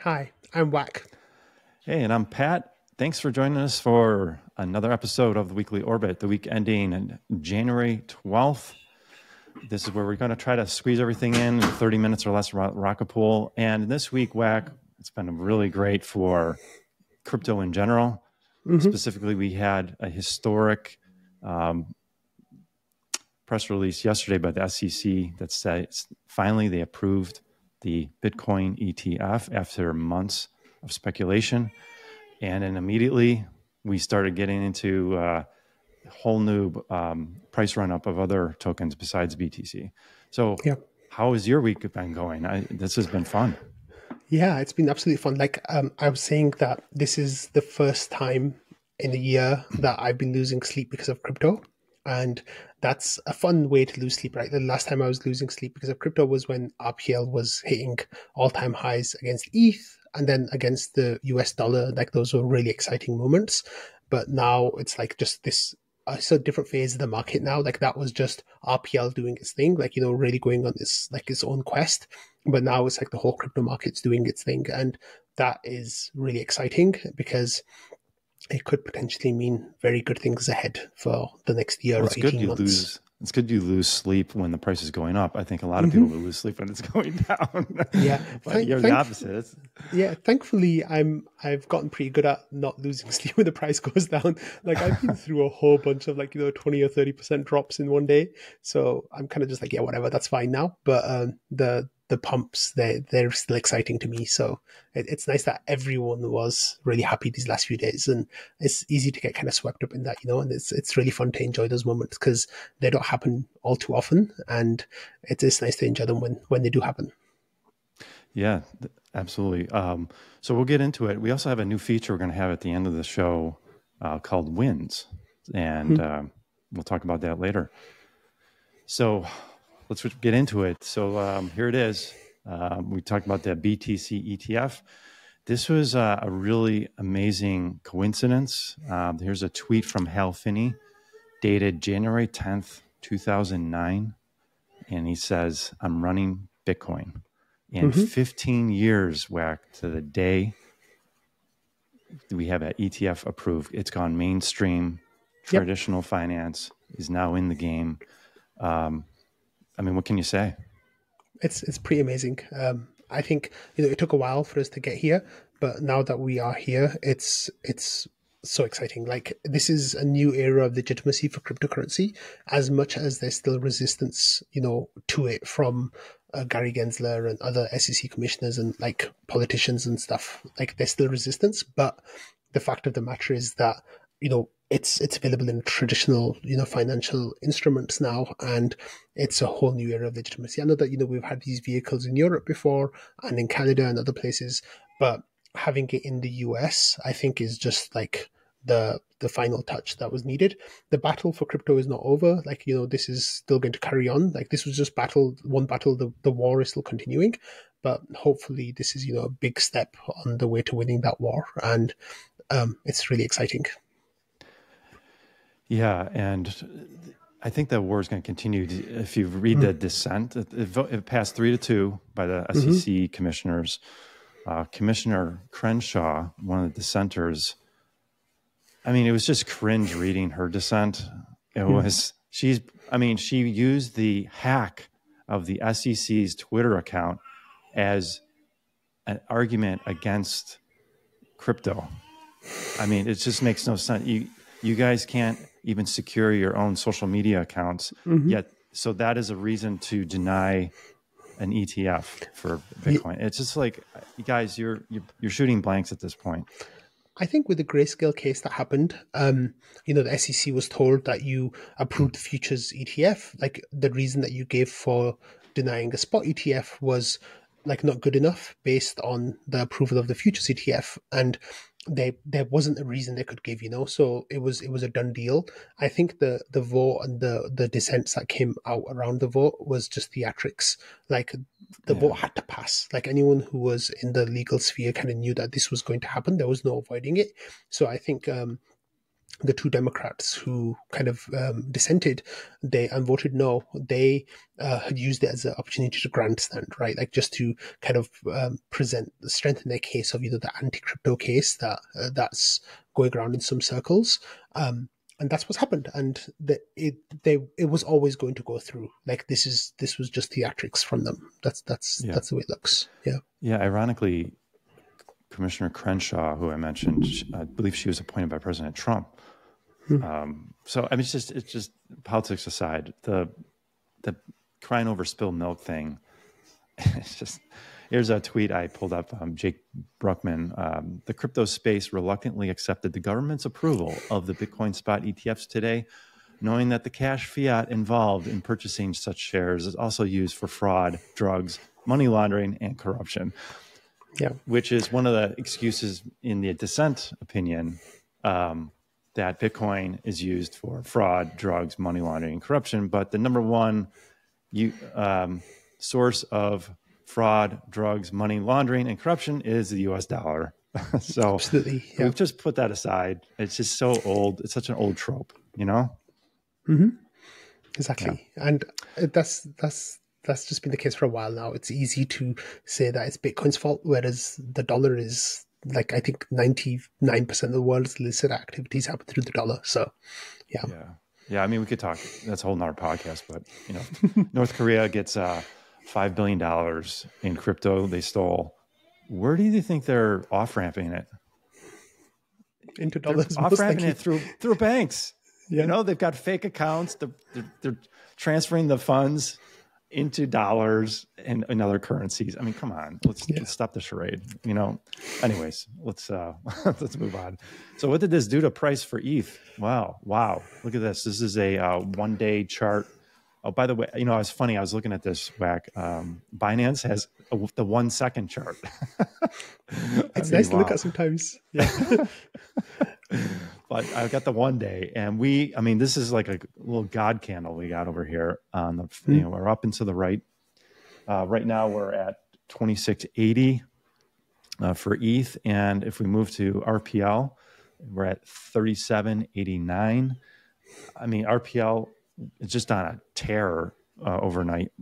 Hi, I'm Whack. Hey, and I'm Pat. Thanks for joining us for another episode of the Weekly Orbit, the week ending on January 12th. This is where we're going to try to squeeze everything in 30 minutes or less rocket pool. And this week, Whack, it's been really great for crypto in general. Specifically, we had a historic press release yesterday by the SEC that said finally they approved the Bitcoin ETF after months of speculation. And then immediately we started getting into a whole new price run-up of other tokens besides BTC. So how has your week been going? This has been fun. Yeah, it's been absolutely fun. I was saying that this is the first time in a year that I've been losing sleep because of crypto. And that's a fun way to lose sleep, right? The last time I was losing sleep because of crypto was when RPL was hitting all-time highs against ETH and then against the US dollar. Like those were really exciting moments. But now it's like just this so different phase of the market now. Like that was just RPL doing its thing, really going on this like its own quest. But now it's like the whole crypto market's doing its thing. And that is really exciting because it could potentially mean very good things ahead for the next year or 18 months. It's good you lose sleep when the price is going up. I think a lot of people will lose sleep when it's going down. Yeah, but you're the opposite. Yeah, thankfully I've gotten pretty good at not losing sleep when the price goes down. Like I've been through a whole bunch of 20 or 30% drops in one day, so I'm kind of just like, yeah, whatever, that's fine now. But the pumps, they're still exciting to me. So it's nice that everyone was really happy these last few days, and it's easy to get kind of swept up in that, and it's really fun to enjoy those moments because they don't happen all too often, and it is nice to enjoy them when they do happen. Yeah, absolutely. So we'll get into it. We also have a new feature we're going to have at the end of the show called Wins, and we'll talk about that later. So let's get into it. So here it is. We talked about the BTC ETF. This was a really amazing coincidence. Here's a tweet from Hal Finney dated January 10th, 2009. And he says, I'm running Bitcoin. In 15 years, Whack, to the day we have an ETF approved. It's gone mainstream. Traditional finance is now in the game. I mean, what can you say? It's pretty amazing. I think it took a while for us to get here, but now that we are here, it's so exciting. Like this is a new era of legitimacy for cryptocurrency. As much as there's still resistance, to it from Gary Gensler and other SEC commissioners and like politicians and stuff. Like there's still resistance, but the fact of the matter is that it's available in traditional, financial instruments now, and it's a whole new era of legitimacy. I know that, we've had these vehicles in Europe before and in Canada and other places, but having it in the US, I think is just like the final touch that was needed. The battle for crypto is not over. Like, this is still going to carry on. Like this was just one battle. The war is still continuing, but hopefully this is, a big step on the way to winning that war. And it's really exciting. Yeah, and I think that war is going to continue. If you read the dissent, it passed 3-2 by the SEC commissioners. Commissioner Crenshaw, one of the dissenters, I mean, it was just cringe reading her dissent. It was, she used the hack of the SEC's Twitter account as an argument against crypto. I mean, it just makes no sense. You guys can't even secure your own social media accounts yet. So that is a reason to deny an ETF for Bitcoin. It's just like, you guys, you're shooting blanks at this point. I think with the Grayscale case that happened, the SEC was told that you approved the futures ETF. Like the reason that you gave for denying a spot ETF was like not good enough based on the approval of the futures ETF. And there wasn't a reason they could give, so it was a done deal. I think the vote and the dissents that came out around the vote was just theatrics. Like the vote had to pass. Like anyone who was in the legal sphere kind of knew that this was going to happen. There was no avoiding it. So I think the two Democrats who kind of dissented, and voted no, they had used it as an opportunity to grandstand, right? Like just to kind of strengthen their case of the anti-crypto case that's going around in some circles. And that's what's happened. And it was always going to go through. Like this was just theatrics from them. That's the way it looks. Yeah. Yeah. Ironically, Commissioner Crenshaw, who I mentioned, I believe she was appointed by President Trump. So I mean, it's just politics aside, the crying over spilled milk thing. It's just, here's a tweet I pulled up. Jake Bruckman, the crypto space reluctantly accepted the government's approval of the Bitcoin spot ETFs today, knowing that the cash fiat involved in purchasing such shares is also used for fraud, drugs, money laundering, and corruption. Yeah, which is one of the excuses in the dissent opinion, that Bitcoin is used for fraud, drugs, money laundering, and corruption. But the number one source of fraud, drugs, money laundering, and corruption is the US dollar. So absolutely, yeah. We've just put that aside. It's just so old. It's such an old trope, Mm-hmm. Exactly. Yeah. And that's just been the case for a while now. It's easy to say that it's Bitcoin's fault, whereas the dollar is, like, I think 99% of the world's illicit activities happen through the dollar. So, yeah. Yeah. I mean, we could talk, that's a whole nother podcast, but, North Korea gets $5 billion in crypto they stole. Where do you think they're off-ramping it? Into dollars. Off-ramping it through banks. Yeah. They've got fake accounts. They're transferring the funds into dollars and other currencies. I mean, come on, let's stop the charade. Anyways, let's move on. So what did this do to price for ETH? Wow. Look at this. This is a 1-day chart. Oh, by the way, it was funny. I was looking at this whack. Binance has the 1 second chart. It's nice to look at sometimes. Yeah. But I've got the 1 day, and this is like a little God candle we got over here on the, we're up and to the right. Right now we're at 2680 for ETH. And if we move to RPL, we're at 3789. I mean, RPL is just on a tear overnight.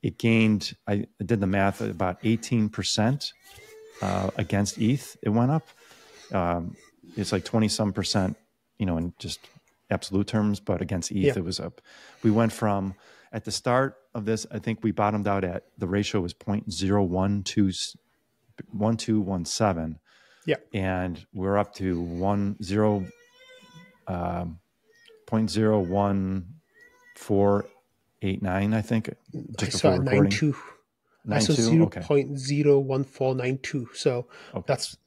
It gained, I did the math, about 18% against ETH. It went up. It's like 20 some percent, in just absolute terms, but against ETH, it was up. We went from, at the start of this, I think we bottomed out at, the ratio was 0.01217. Yeah. And we're up to 0.01489, I think. Just before recording. 92. I saw 0.01492. So that's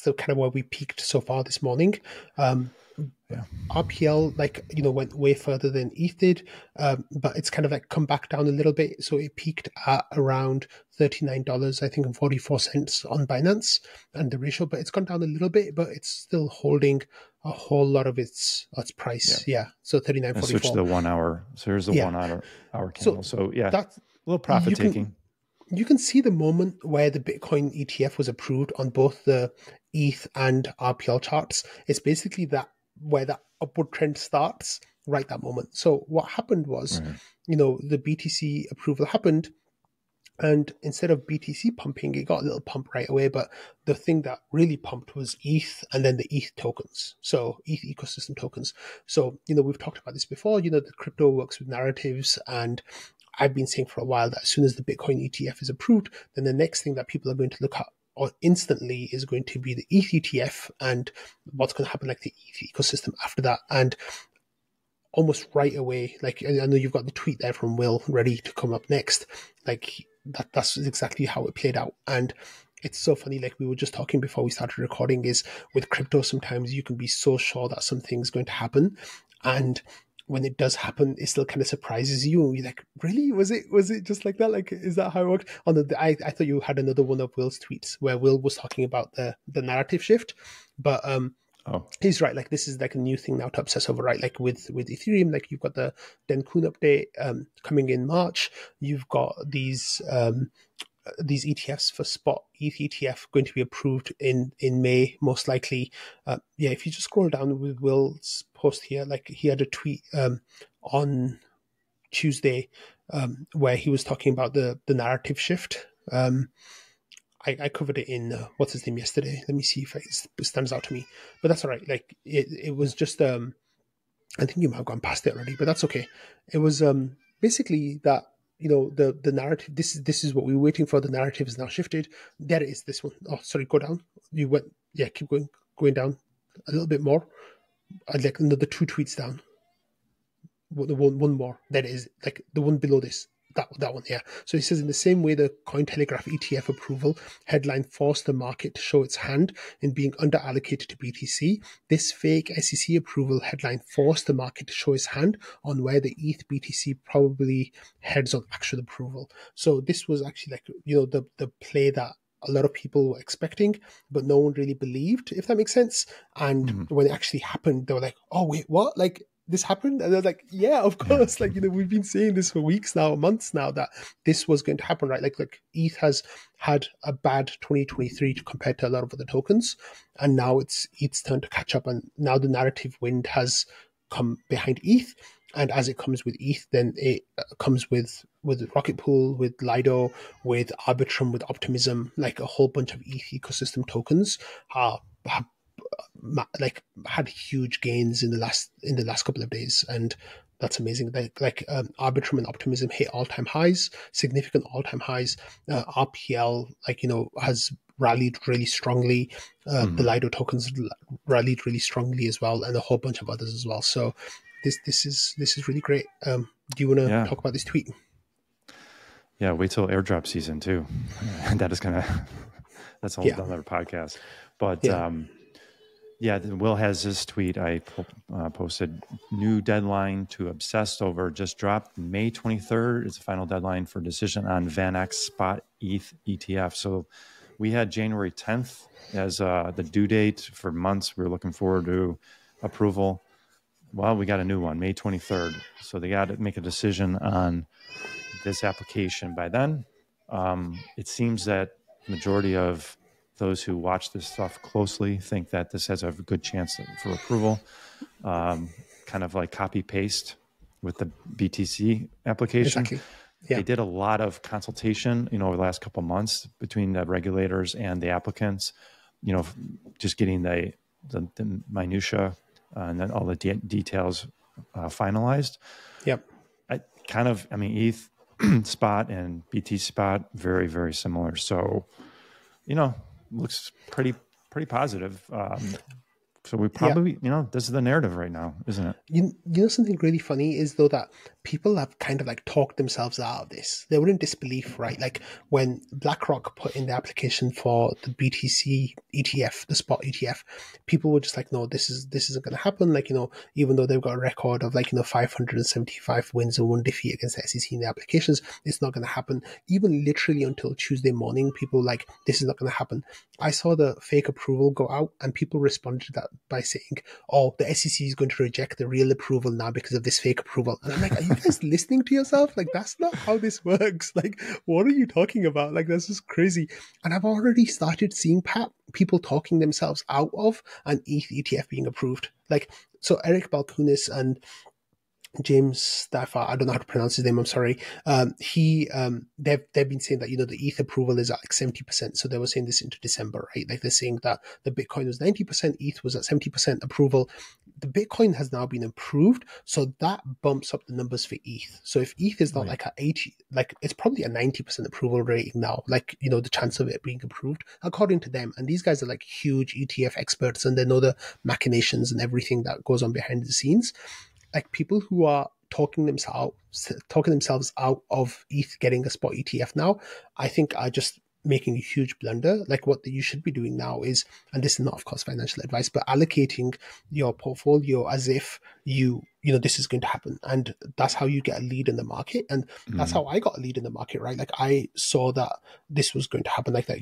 the kind of where we peaked so far this morning. RPL, went way further than ETH did, but it's kind of like come back down a little bit. So it peaked at around $39, I think, and 44 cents on Binance and the ratio, but it's gone down a little bit, but it's still holding a whole lot of its price. Yeah. So 39.44. Switch to the 1 hour. So here's the 1 hour candle. So that's a little profit taking. You can see the moment where the Bitcoin ETF was approved on both the ETH and RPL charts. It's basically where that upward trend starts, right that moment. So what happened was, the BTC approval happened, and instead of BTC pumping, it got a little pump right away. But the thing that really pumped was ETH and then the ETH tokens. So ETH ecosystem tokens. So, we've talked about this before, the crypto works with narratives, and I've been saying for a while that as soon as the Bitcoin ETF is approved, then the next thing that people are going to look at or instantly is going to be the ETH ETF and what's going to happen, like the ETH ecosystem after that. And almost right away, like, I know you've got the tweet there from Will ready to come up next. Like that's exactly how it played out. And it's so funny, like we were just talking before we started recording, is with crypto, sometimes you can be so sure that something's going to happen, and when it does happen, it still kind of surprises you, and you're like, really? Was it just like that? Like, is that how it worked? I thought you had another one of Will's tweets where Will was talking about the narrative shift, but he's right. Like, this is like a new thing now to obsess over, right? Like with Ethereum, like you've got the Denkun update coming in March. You've got these these ETFs for spot ETH ETF going to be approved in May, most likely. Yeah, if you just scroll down with Will's post here, like he had a tweet on Tuesday where he was talking about the narrative shift. I covered it in what's his name yesterday. Let me see if it stands out to me. But that's all right. Like it was just I think you might have gone past it already, but that's okay. It was basically that the narrative. This is what we were waiting for. The narrative is now shifted. There it is. This one. Oh, sorry. Go down. You went. Yeah, keep going down a little bit more. I'd like another 2 tweets down. The one more. That is like the one below this. That one, yeah. So he says, in the same way the Cointelegraph ETF approval headline forced the market to show its hand in being under-allocated to BTC, this fake SEC approval headline forced the market to show its hand on where the ETH BTC probably heads on actual approval. So this was actually like, the play that a lot of people were expecting, but no one really believed, if that makes sense. And when it actually happened, they were like, oh, wait, what? Like, this happened? And they're like, yeah, of course. Like, we've been saying this for weeks now, months now, that this was going to happen, right? Like ETH has had a bad 2023 compared to a lot of other tokens. And now it's ETH's turn to catch up. And now the narrative wind has come behind ETH. And as it comes with ETH, then it comes with Rocket Pool, with Lido, with Arbitrum, with Optimism, like a whole bunch of ETH ecosystem tokens have had huge gains in the last couple of days, and that's amazing. Like Arbitrum and Optimism hit all-time highs, significant all-time highs. RPL has rallied really strongly. The Lido tokens rallied really strongly as well, and a whole bunch of others as well. So this is really great. Do you want to talk about this tweet? Yeah, wait till airdrop season too. That is that's a whole other podcast. But Will has this tweet I posted. New deadline to obsessed over just dropped. May 23rd is the final deadline for decision on VanEck spot ETH ETF. So we had January 10th as the due date for months. We were looking forward to approval. Well, we got a new one, May 23rd. So they got to make a decision on this application by then. It seems that majority of those who watch this stuff closely think that this has a good chance for approval, kind of like copy paste with the BTC application. Exactly. Yeah. They did a lot of consultation, over the last couple of months between the regulators and the applicants, just getting the minutia and then all the details finalized. Yep. ETH spot and BT spot, very, very similar. So, looks pretty positive. So we probably, this is the narrative right now, isn't it? You know something really funny is though that people have kind of like talked themselves out of this. They were in disbelief, right? Like when BlackRock put in the application for the BTC ETF, the spot ETF, people were just like, no, this isn't going to happen. Like, even though they've got a record of 575 wins and 1 defeat against the SEC in the applications, it's not going to happen. Even literally until Tuesday morning, people were like, this is not going to happen. I saw the fake approval go out and people responded to that by saying, oh, the SEC is going to reject the real approval now because of this fake approval. And I'm like, are you guys listening to yourself? Like, that's not how this works. Like, what are you talking about? Like, that's just crazy. And I've already started seeing people talking themselves out of an ETH ETF being approved. Like, so Eric Balkunis and James Stafford, I don't know how to pronounce his name, I'm sorry. They've been saying that, the ETH approval is at like 70%. So they were saying this into December, right? Like they're saying that the Bitcoin was 90%, ETH was at 70% approval. The Bitcoin has now been approved. So that bumps up the numbers for ETH. So if ETH is not like at 80, like it's probably a 90% approval rate now, like, the chance of it being approved according to them. And these guys are like huge ETF experts and they know the machinations and everything that goes on behind the scenes. Like people who are talking themselves out of ETH getting a spot ETF now, I think are just making a huge blunder. Like what you should be doing now is, and this is not of course financial advice, but allocating your portfolio as if this is going to happen. And that's how you get a lead in the market. And that's how I got a lead in the market, right? Like I saw that this was going to happen like that.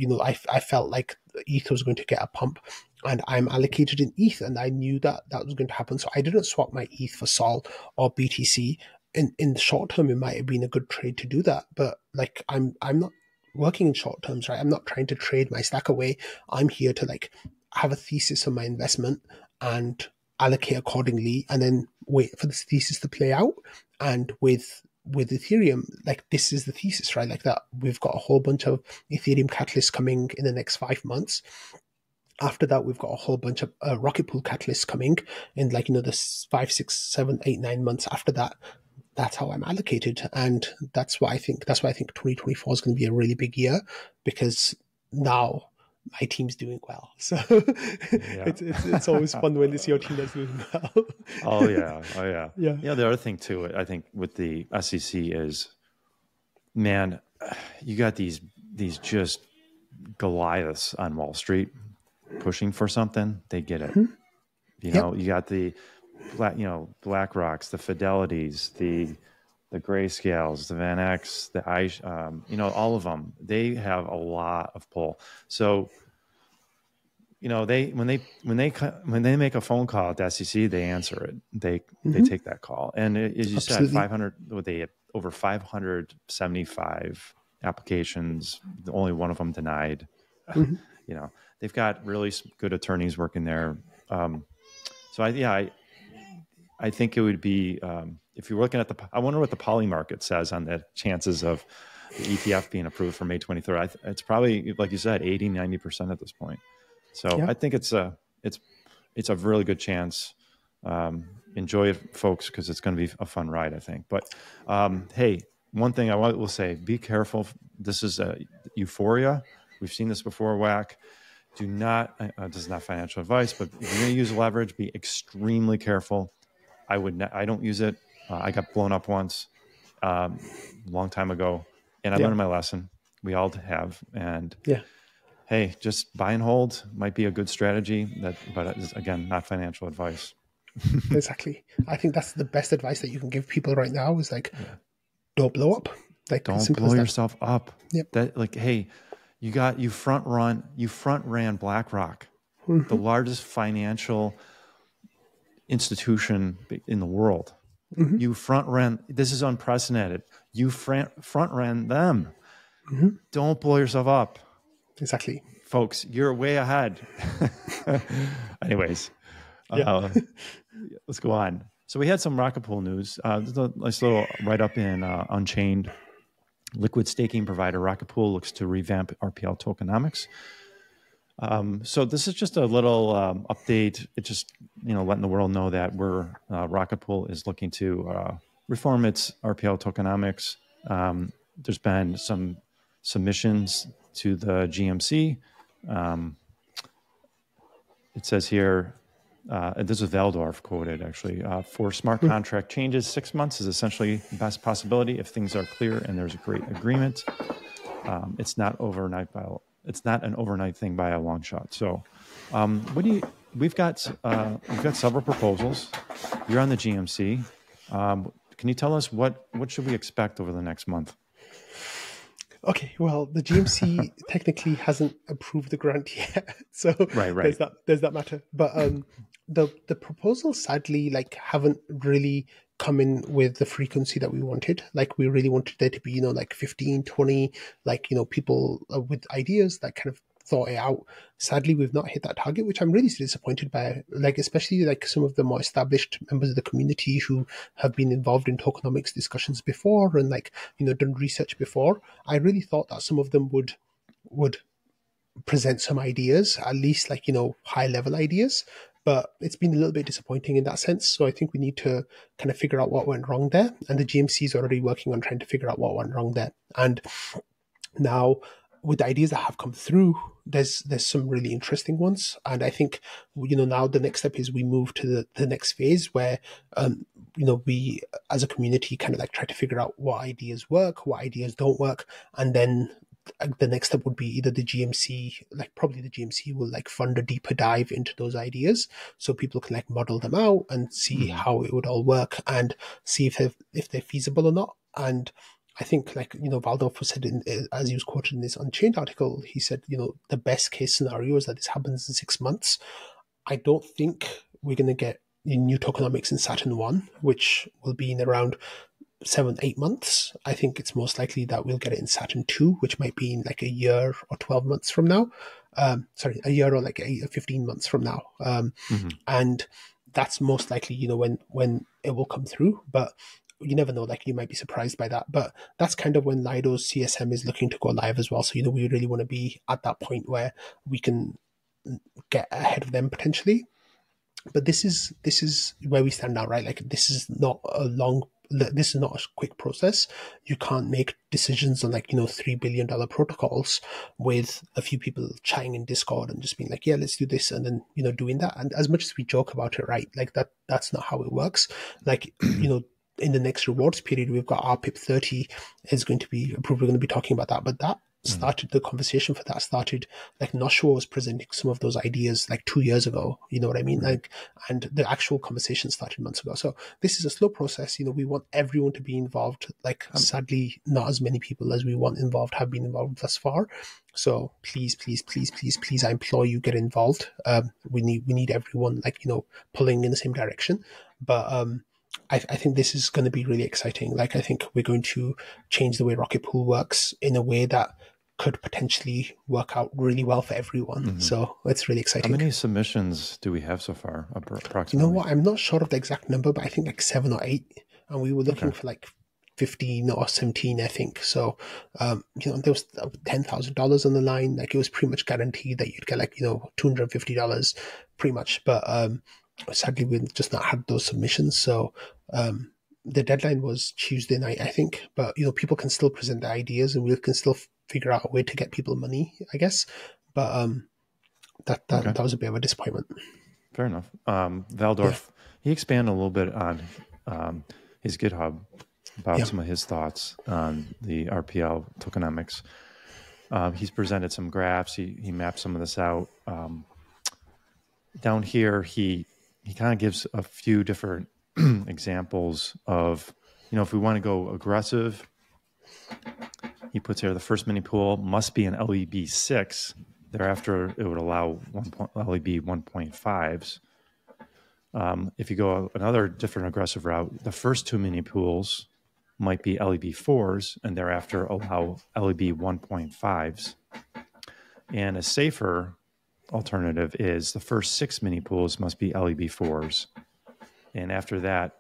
I felt like ETH was going to get a pump and I'm allocated in ETH and I knew that was going to happen. So I didn't swap my ETH for Sol or BTC. In the short term, it might have been a good trade to do that. But like, I'm not working in short terms, right? I'm not trying to trade my stack away. I'm here to like have a thesis on my investment and allocate accordingly, and then wait for this thesis to play out. And with Ethereum, like this is the thesis, right? Like that we've got a whole bunch of Ethereum catalysts coming in the next 5 months. After that, we've got a whole bunch of rocket pool catalysts coming in, like, the 5, 6, 7, 8, 9 months after that. That's how I'm allocated, and that's why I think 2024 is going to be a really big year, because now my team's doing well. So it's always fun when it's your team that's doing well. Oh yeah. Yeah. Yeah. The other thing too, I think with the SEC is, man, you got these just Goliaths on Wall Street pushing for something. They get it. You know, you got the BlackRocks, the Fidelities, the Grayscales, the Van X, the all of them. They have a lot of pull. So, when they make a phone call at the SEC, they answer it. They take that call. And as you said, 500. They had over 575 applications. Only one of them denied. They've got really good attorneys working there. So I think it would be, if you're looking at I wonder what the poly market says on the chances of the ETF being approved for May 23rd. It's probably, like you said, 80, 90% at this point. So I think it's a really good chance. Enjoy it, folks, because it's going to be a fun ride, I think. But hey, one thing I will say, be careful. This is a euphoria. We've seen this before, WAC. Do not, this is not financial advice, but if you're going to use leverage, be extremely careful. I don't use it. I got blown up once, long time ago, and I learned my lesson. We all have. And hey, just buy and hold might be a good strategy, but again, not financial advice. Exactly. I think that's the best advice that you can give people right now is like, don't blow up. Like, don't blow yourself up. Yep. That, like, hey, you front ran BlackRock, the largest financial institution in the world. You front ran. This is unprecedented. You front ran them. Don't blow yourself up. Exactly, folks. You're way ahead. Anyways, let's go on. So we had some rocket pool news. There's a nice little write up in Unchained. Liquid staking provider Rocket Pool looks to revamp RPL tokenomics. So this is just a little update. It's just letting the world know that Rocket Pool is looking to reform its RPL tokenomics. There's been some submissions to the GMC. It says here, this is Valdorff quoted actually, for smart contract changes, 6 months is essentially the best possibility if things are clear and there's a great agreement. It's not an overnight thing by a long shot. So we've got several proposals. You're on the GMC. Can you tell us what should we expect over the next month? Okay, well, the GMC technically hasn't approved the grant yet, so right. There's that matter. But the proposals sadly haven't really come in with the frequency that we wanted. Like, we really wanted there to be 15, 20 people with ideas that kind of thought it out. Sadly, we've not hit that target, which I'm really disappointed by. Especially some of the more established members of the community who have been involved in tokenomics discussions before and done research before. I really thought that some of them would present some ideas, at least high level ideas. But it's been a little bit disappointing in that sense. So I think we need to kind of figure out what went wrong there. And the GMC is already working on trying to figure out what went wrong there. And now, with the ideas that have come through, there's some really interesting ones. And I think, now the next step is we move to the next phase where, we as a community kind of try to figure out what ideas work, what ideas don't work. And then the next step would be either the GMC, probably the GMC will fund a deeper dive into those ideas so people can model them out and see how it would all work and see if they're feasible or not. And I think, Valdorff said, as he was quoted in this Unchained article, he said, the best case scenario is that this happens in 6 months. I don't think we're going to get new tokenomics in Saturn 1, which will be in around 7-8 months. I think it's most likely that we'll get it in Saturn 2, which might be in like a year or 12 months from now. Sorry, a year or like 15 months from now. And that's most likely, when it will come through. But you never know, like you might be surprised by that. But that's kind of when Lido's CSM is looking to go live as well. So, we really want to be at that point where we can get ahead of them potentially. But this is where we stand now, right? Like this is not a quick process. You can't make decisions on like, $3 billion protocols with a few people chatting in Discord and just being like, yeah, let's do this. And then, doing that. And as much as we joke about it, right? Like that's not how it works. Like, in the next rewards period, we've got RPIP 30 is going to be approved. We're going to be talking about that, but that started the conversation for that started like Noshua was presenting some of those ideas like 2 years ago, you know what I mean? Like, and the actual conversation started months ago. So this is a slow process. We want everyone to be involved. Like, sadly, not as many people as we want involved have been involved thus far. So please, I implore you, get involved. We need everyone like, pulling in the same direction. But, I think this is going to be really exciting. Like, I think we're going to change the way Rocket Pool works in a way that could potentially work out really well for everyone. So it's really exciting. How many submissions do we have so far, approximately? You know what? I'm not sure of the exact number, but I think like 7 or 8. And we were looking for like 15 or 17, I think. So, there was $10,000 on the line. Like, it was pretty much guaranteed that you'd get like, $250 pretty much. But sadly, we've just not had those submissions. So the deadline was Tuesday night, I think. But, people can still present their ideas and we can still figure out a way to get people money, I guess. But that was a bit of a disappointment. Fair enough. Valdorff, he expanded a little bit on his GitHub about some of his thoughts on the RPL tokenomics. He's presented some graphs. He mapped some of this out. Down here, he kind of gives a few different examples of, if we want to go aggressive, he puts here the first mini pool must be an LEB6. Thereafter, it would allow LEB 1.5s. If you go another different aggressive route, the first 2 mini pools might be LEB4s and thereafter allow LEB 1.5s. And a safer alternative is the first 6 mini pools must be LEB4s. And after that,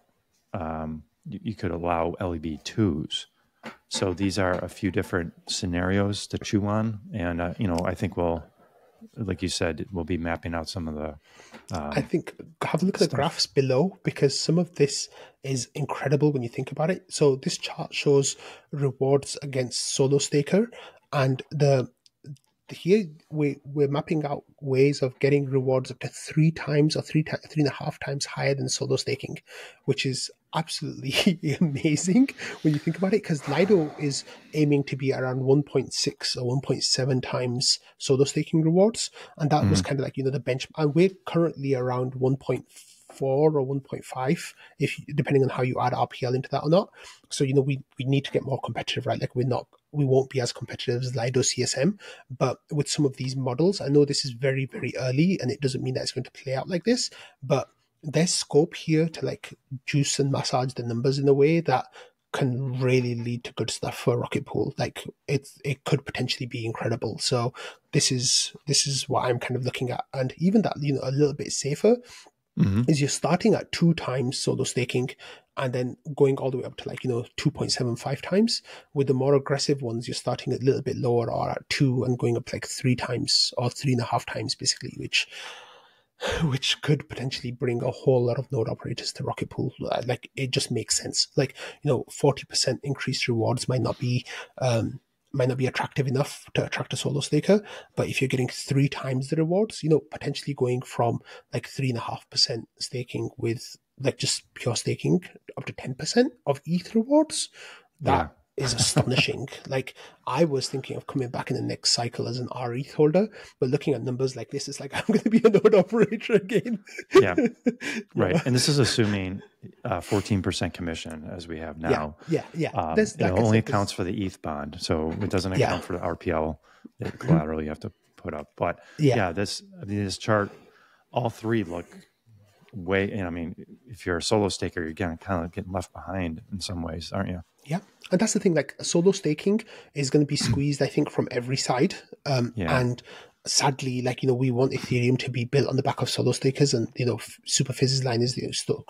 you could allow LEB2s. So these are a few different scenarios to chew on. And, I think like you said, we'll be mapping out some of the... I think have a look at the graphs below, because some of this is incredible when you think about it. So this chart shows rewards against Solo Staker, and here we're mapping out ways of getting rewards up to 3 times or 3.5 times higher than solo staking, which is absolutely amazing when you think about it, because Lido is aiming to be around 1.6 or 1.7 times solo staking rewards, and that was kind of like the benchmark, and we're currently around 1.4 or 1.5 depending on how you add RPL into that or not. So we need to get more competitive, right? Like we won't be as competitive as Lido CSM, but with some of these models, I know this is very, very early and it doesn't mean that it's going to play out like this, but there's scope here to like juice and massage the numbers in a way that can really lead to good stuff for Rocket Pool. Like it could potentially be incredible. So this is what I'm kind of looking at. And even that, a little bit safer is you're starting at 2 times solo staking and then going all the way up to like, 2.75 times. With the more aggressive ones, you're starting a little bit lower or at 2 and going up to like 3 times or 3.5 times basically, which could potentially bring a whole lot of node operators to Rocket Pool. Like it just makes sense. Like, 40% increased rewards might not be attractive enough to attract a solo staker, but if you're getting 3 times the rewards, potentially going from like 3.5% staking with like just pure staking up to 10% of ETH rewards, that is astonishing. Like I was thinking of coming back in the next cycle as an RETH holder, but looking at numbers like this, it's like I'm going to be a node operator again. Right. And this is assuming 14% commission as we have now. It only accounts for the ETH bond, so it doesn't account for the RPL collateral you have to put up. But this chart, all 3 look way, and I mean, if you're a solo staker, you're kind of getting left behind in some ways, aren't you? Yeah. And that's the thing, like solo staking is going to be squeezed, I think, from every side. Yeah. And sadly, like, we want Ethereum to be built on the back of solo stakers. And, Superfizz's line is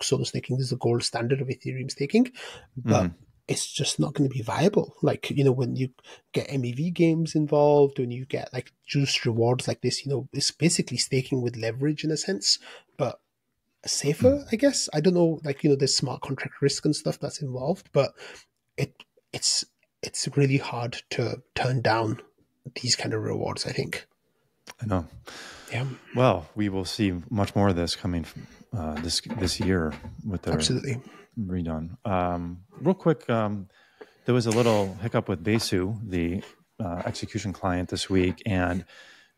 solo staking is the gold standard of Ethereum staking. But it's just not going to be viable. Like, when you get MEV games involved, when you get like juice rewards like this, it's basically staking with leverage in a sense, but safer, I guess. I don't know, like, there's smart contract risk and stuff that's involved, but it's really hard to turn down these kind of rewards, I think. I know. Yeah. Well, we will see much more of this coming this year with the Absolutely redone. Real quick, there was a little hiccup with Besu, the execution client this week, and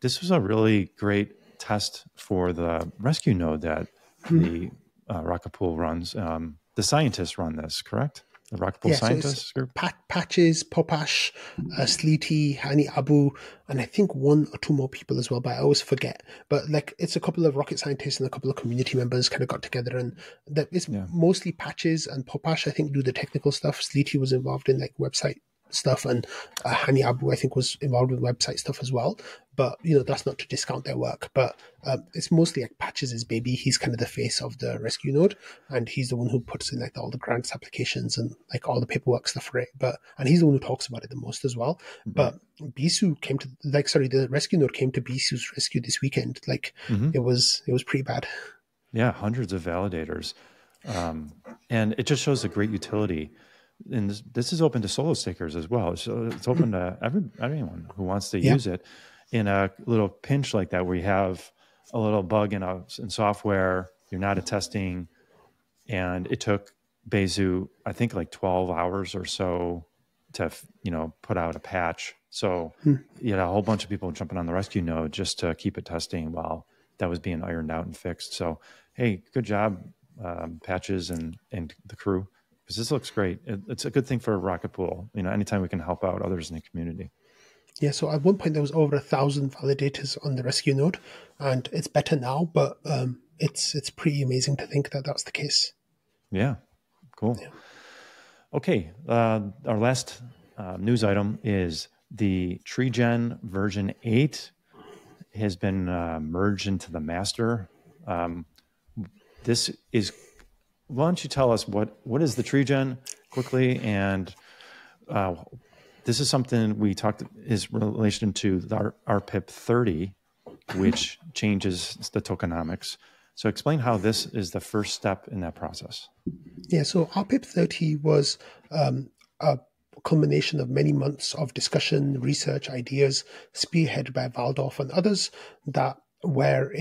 this was a really great test for the rescue node that the Rocket Pool runs. The scientists run this, correct? The Rocket Pool scientists group? Patches, Popash, Sleety, Hani Abu, and I think one or two more people as well, but I always forget. But like, it's a couple of rocket scientists and a couple of community members kind of got together, and it's mostly Patches and Popash, I think, do the technical stuff. Sleety was involved in like website stuff, and Hani Abu, I think, was involved with website stuff as well. But that's not to discount their work. But it's mostly like Patches' baby. He's kind of the face of the rescue node, and he's the one who puts in like all the grants applications and like all the paperwork stuff for it. And he's the one who talks about it the most as well. Mm-hmm. But Bisu came to the rescue node came to Bisu's rescue this weekend. Like it was pretty bad. Yeah, hundreds of validators, and it just shows the great utility. And this is open to solo stakers as well. So it's open to anyone who wants to use it. In a little pinch like that, where you have a little bug in software, you're not testing, and it took Besu, I think, like 12 hours or so to put out a patch. So you had a whole bunch of people jumping on the rescue node just to keep it testing while that was being ironed out and fixed. So hey, good job, Patches and the crew. Because this looks great. It's a good thing for Rocket Pool. Anytime we can help out others in the community. Yeah, so at one point there was over 1,000 validators on the rescue node, and it's better now, but it's pretty amazing to think that that's the case. Yeah, cool. Yeah. Okay, our last news item is the Treegen version 8 has been merged into the master. This is... Why don't you tell us what is the Treegen quickly? And this is something we talked is relation to the RPIP 30, which changes the tokenomics. So explain how this is the first step in that process. Yeah, so RPIP 30 was a culmination of many months of discussion, research, ideas, spearheaded by Valdorff and others that were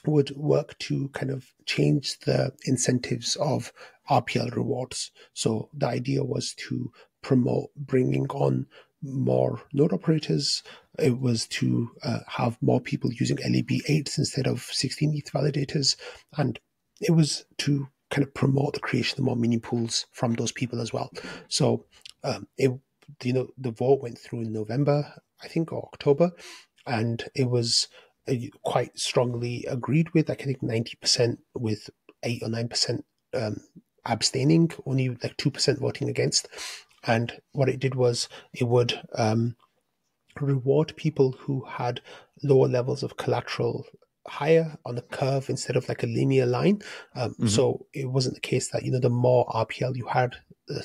would work to kind of change the incentives of RPL rewards. So the idea was to promote bringing on more node operators. It was to have more people using LEB8s instead of 16 ETH validators. And it was to kind of promote the creation of more mini pools from those people as well. So the vote went through in November, I think, or October, and it was quite strongly agreed with. Like I think 90% with 8 or 9% abstaining, only like 2% voting against. And what it did was it would reward people who had lower levels of collateral higher on the curve instead of like a linear line. So it wasn't the case that, the more RPL you had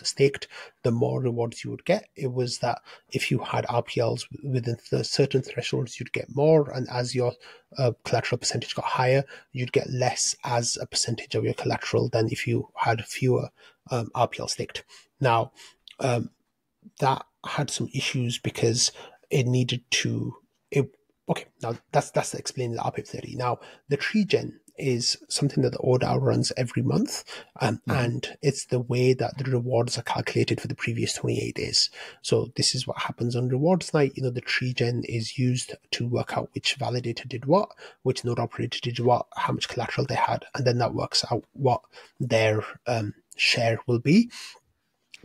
staked, the more rewards you would get. It was that if you had RPLs within the certain thresholds, you'd get more. And as your collateral percentage got higher, you'd get less as a percentage of your collateral than if you had fewer RPL staked. Now, that had some issues because it needed to... Okay, now that's explaining the RPIP 30. Now, the Treegen is something that the ODAO runs every month, and it's the way that the rewards are calculated for the previous 28 days. So this is what happens on rewards night. The Treegen is used to work out which validator did what, which node operator did what, how much collateral they had, and then that works out what their share will be.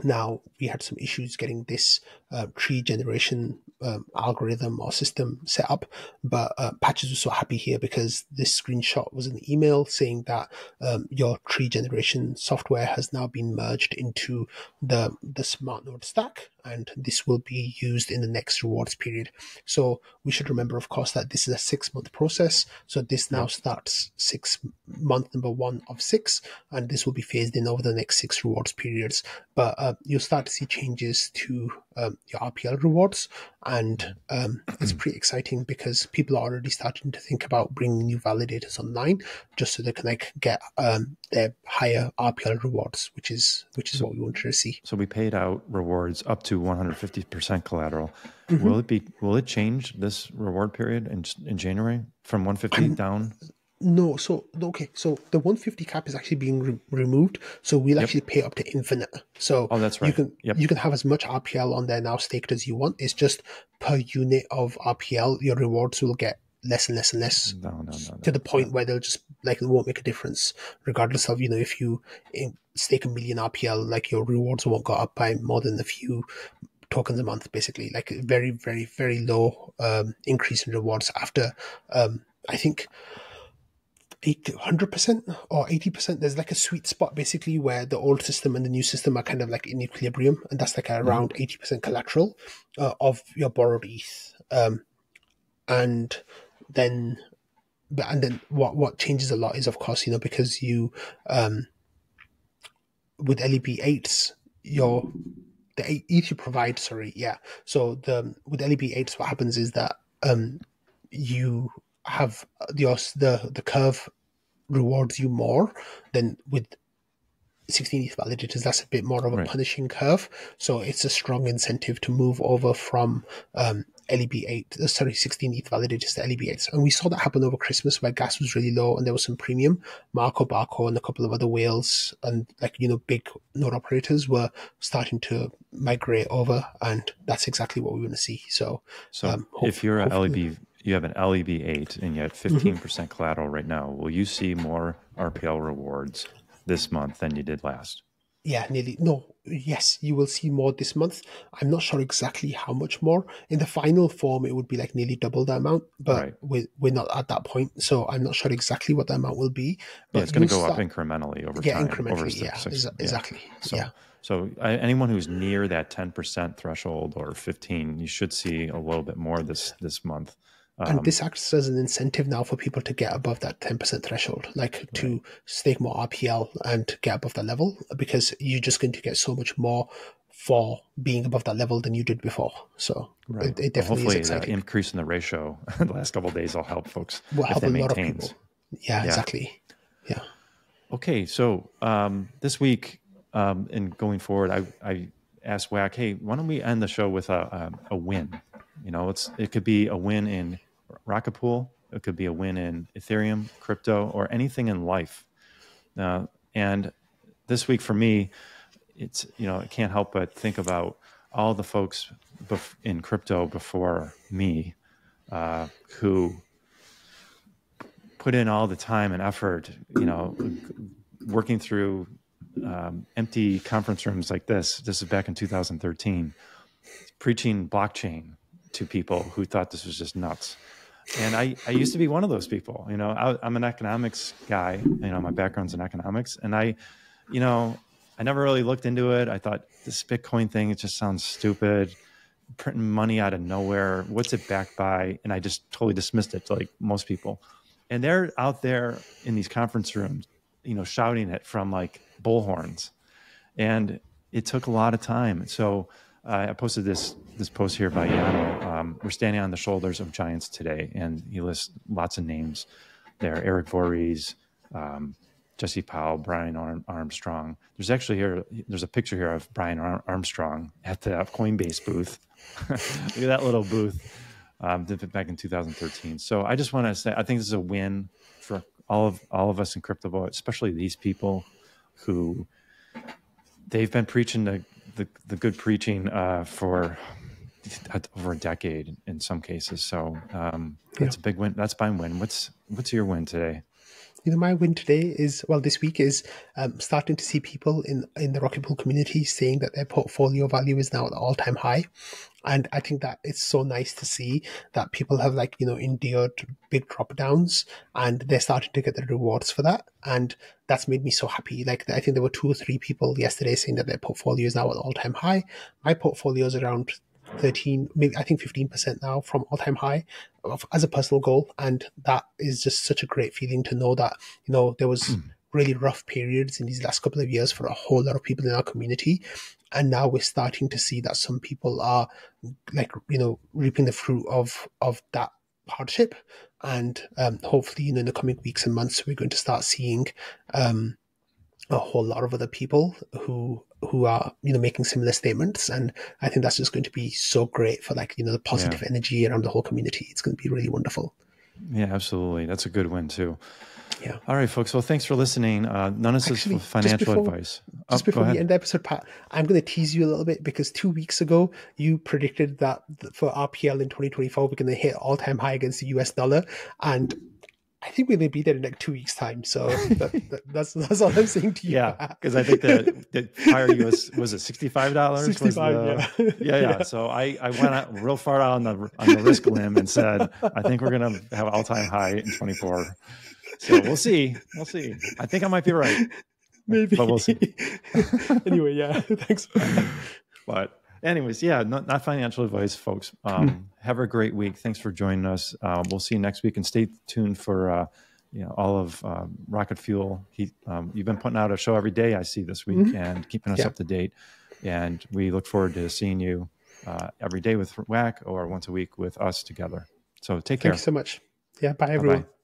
Now, we had some issues getting this tree generation algorithm or system set up, but Patches was so happy here because this screenshot was an email saying that your tree generation software has now been merged into the smart node stack, and this will be used in the next rewards period. So we should remember, of course, that this is a 6-month process. So this now starts month number 1 of 6, and this will be phased in over the next 6 rewards periods. But you'll start to see changes to your RPL rewards, and it's pretty exciting because people are already starting to think about bringing new validators online just so they can get their higher RPL rewards, which is what we wanted to see. So we paid out rewards up to 150% collateral. Will it change this reward period in January from 150 down? No, so the 150 cap is actually being removed, so we'll actually pay up to infinite. So that's right. You can have as much RPL on there now staked as you want. It's just per unit of RPL, your rewards will get less and less and less to the point where they'll just it won't make a difference, regardless of if you stake 1 million RPL, your rewards won't go up by more than a few tokens a month, basically. Very, very, very low increase in rewards after I think 100% or 80%. There's a sweet spot basically where the old system and the new system are kind of in equilibrium, and that's around 80% collateral of your borrowed ETH. And then what changes a lot is, of course, because you with LEB8s the ETH you provide, so with LEB8s what happens is that you have the curve rewards you more than with 16 ETH validators. That's a bit more of a punishing curve, so it's a strong incentive to move over from 16 ETH validators to LEB8s. And we saw that happen over Christmas where gas was really low and there was some premium. Marco Barco and a couple of other whales and big node operators were starting to migrate over, and that's exactly what we want to see. So if you're a LEB, you have an LEB8 and you have 15% collateral right now, will you see more RPL rewards this month than you did last? Yeah, nearly. No, yes, you will see more this month. I'm not sure exactly how much more. In the final form, it would be nearly double the amount, but we're not at that point, so I'm not sure exactly what the amount will be. But it's going to go up incrementally over time. Yeah, incrementally, exactly. So anyone who's near that 10% threshold or 15, you should see a little bit more this month. And this acts as an incentive now for people to get above that 10% threshold, to stake more RPL and get above that level, because you're just going to get so much more for being above that level than you did before. So it definitely is exciting. Hopefully, increase in the ratio the last couple of days will help folks. Will help a lot of people. Yeah, exactly. Yeah. Okay, so this week and going forward, I asked WAC, hey, why don't we end the show with a win? It could be a win in Rocket Pool, it could be a win in Ethereum, crypto, or anything in life. And this week for me, it's I can't help but think about all the folks in crypto before me who put in all the time and effort, working through empty conference rooms like this. This is back in 2013, preaching blockchain to people who thought this was just nuts. And I used to be one of those people. I'm an economics guy. My background's in economics, and I never really looked into it. I thought this Bitcoin thing, it just sounds stupid, printing money out of nowhere. What's it backed by? And I just totally dismissed it, like most people. And they're out there in these conference rooms, shouting it from bullhorns. And it took a lot of time. So I posted this post here by Yano. We're standing on the shoulders of giants today, and he lists lots of names there: Eric Voorhees, Jesse Powell, Brian Armstrong. There's a picture here of Brian Armstrong at the Coinbase booth. Look at that little booth back in 2013. So I just want to say, I think this is a win for all of us in crypto, especially these people who they've been preaching the good preaching for over a decade in some cases. So that's a big win. That's my win. What's your win today? My win today is, well, this week is starting to see people in the Rocket Pool community saying that their portfolio value is now at the all-time high. And I think that it's so nice to see that people have endured big drop downs and they're starting to get the rewards for that. And that's made me so happy. Like, I think there were 2 or 3 people yesterday saying that their portfolio is now at the all-time high. My portfolio is around 13, maybe I think 15% now from all-time high as a personal goal. And that is just such a great feeling to know that, there was really rough periods in these last couple of years for a whole lot of people in our community. And now we're starting to see that some people are reaping the fruit of that hardship. And hopefully, in the coming weeks and months, we're going to start seeing a whole lot of other people who are making similar statements. And I think that's just going to be so great for the positive energy around the whole community. It's going to be really wonderful. Yeah, absolutely. That's a good win too. Yeah. All right, folks. Well, thanks for listening. None of this is financial advice. Just before we end the episode, Pat, I'm going to tease you a little bit because 2 weeks ago, you predicted that for RPL in 2024, we're going to hit all-time high against the US dollar. And I think we're going to be there in 2 weeks' time. So that's all I'm saying to you. Yeah, because I think the prior US was it $65. $65, yeah. So I went out real far out on the risk limb and said I think we're going to have all-time high in 24. So we'll see. I think I might be right. Maybe, but we'll see. Anyway, yeah. Thanks. But anyways, yeah, not financial advice, folks. Have a great week. Thanks for joining us. We'll see you next week, and stay tuned for all of Rocket Fuel. You've been putting out a show every day, I see, this week, and keeping us up to date. And we look forward to seeing you every day with WAC or once a week with us together. So take care. Thank you so much. Yeah, bye everyone. Bye-bye.